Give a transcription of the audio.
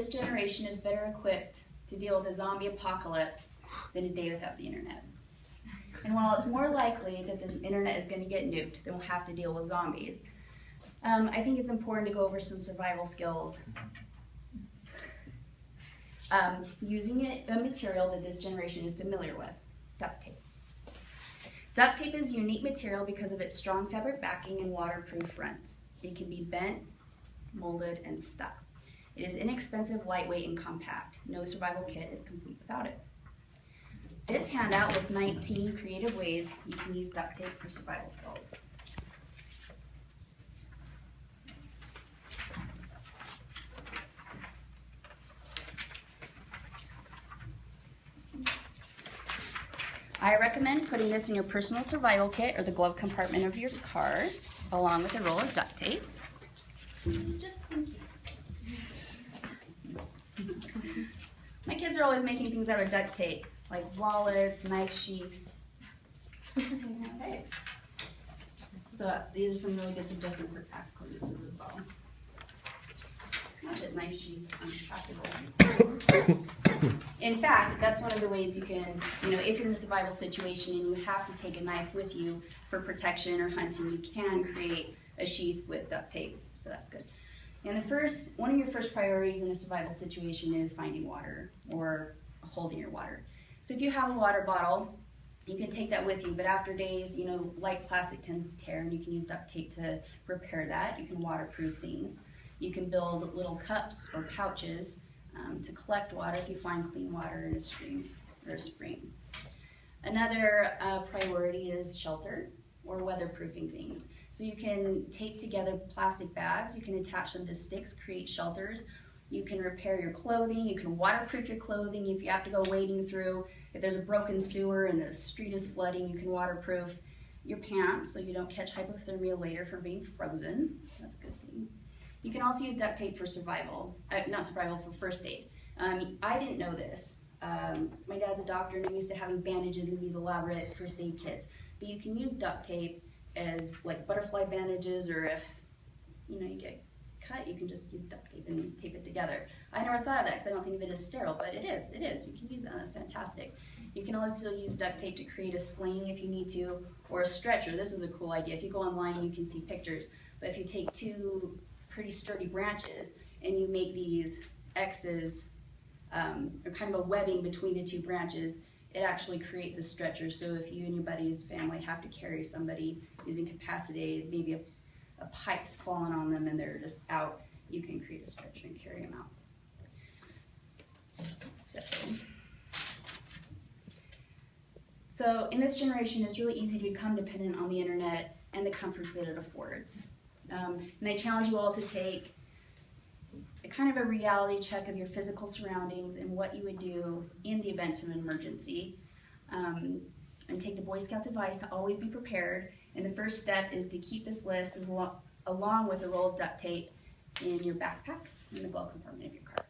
this generation is better equipped to deal with a zombie apocalypse than a day without the internet. And while it's more likely that the internet is going to get nuked, then we'll have to deal with zombies, I think it's important to go over some survival skills. Using a material that this generation is familiar with, duct tape. Duct tape is a unique material because of its strong fabric backing and waterproof front. It can be bent, molded, and stuck. It is inexpensive, lightweight, and compact. No survival kit is complete without it. This handout lists 19 creative ways you can use duct tape for survival skills. I recommend putting this in your personal survival kit or the glove compartment of your car, along with a roll of duct tape. Just in case. My kids are always making things out of duct tape, like wallets, knife sheaths. Okay. So these are some really good suggestions for practical uses as well. Not that knife sheaths aren't practical. In fact, that's one of the ways you can, if you're in a survival situation and you have to take a knife with you for protection or hunting, you can create a sheath with duct tape, so that's good. And one of your first priorities in a survival situation is finding water or holding your water. So if you have a water bottle, you can take that with you, but after days, light plastic tends to tear and you can use duct tape to repair that. You can waterproof things. You can build little cups or pouches to collect water if you find clean water in a stream or a spring. Another priority is shelter or weatherproofing things. So you can tape together plastic bags, you can attach them to sticks, create shelters. You can repair your clothing, you can waterproof your clothing if you have to go wading through. If there's a broken sewer and the street is flooding, you can waterproof your pants so you don't catch hypothermia later from being frozen. That's a good thing. You can also use duct tape for for first aid. I didn't know this. My dad's a doctor and I'm used to having bandages in these elaborate first aid kits. But you can use duct tape as like butterfly bandages, or if you get cut, you can just use duct tape and tape it together. I never thought of that because I don't think of it as sterile, but it is. You can use that, that's fantastic. You can also use duct tape to create a sling if you need to, or a stretcher. This was a cool idea. If you go online, you can see pictures. But if you take two pretty sturdy branches and you make these X's, or kind of a webbing between the two branches, it actually creates a stretcher. So if you and your buddy's family have to carry somebody who's incapacitated, maybe a pipe's fallen on them and they're just out, you can create a stretcher and carry them out. So in this generation, it's really easy to become dependent on the internet and the comforts that it affords. And I challenge you all to take a kind of a reality check of your physical surroundings and what you would do in the event of an emergency. And take the Boy Scouts advice to always be prepared. And the first step is to keep this list along with a roll of duct tape in your backpack in the glove compartment of your car.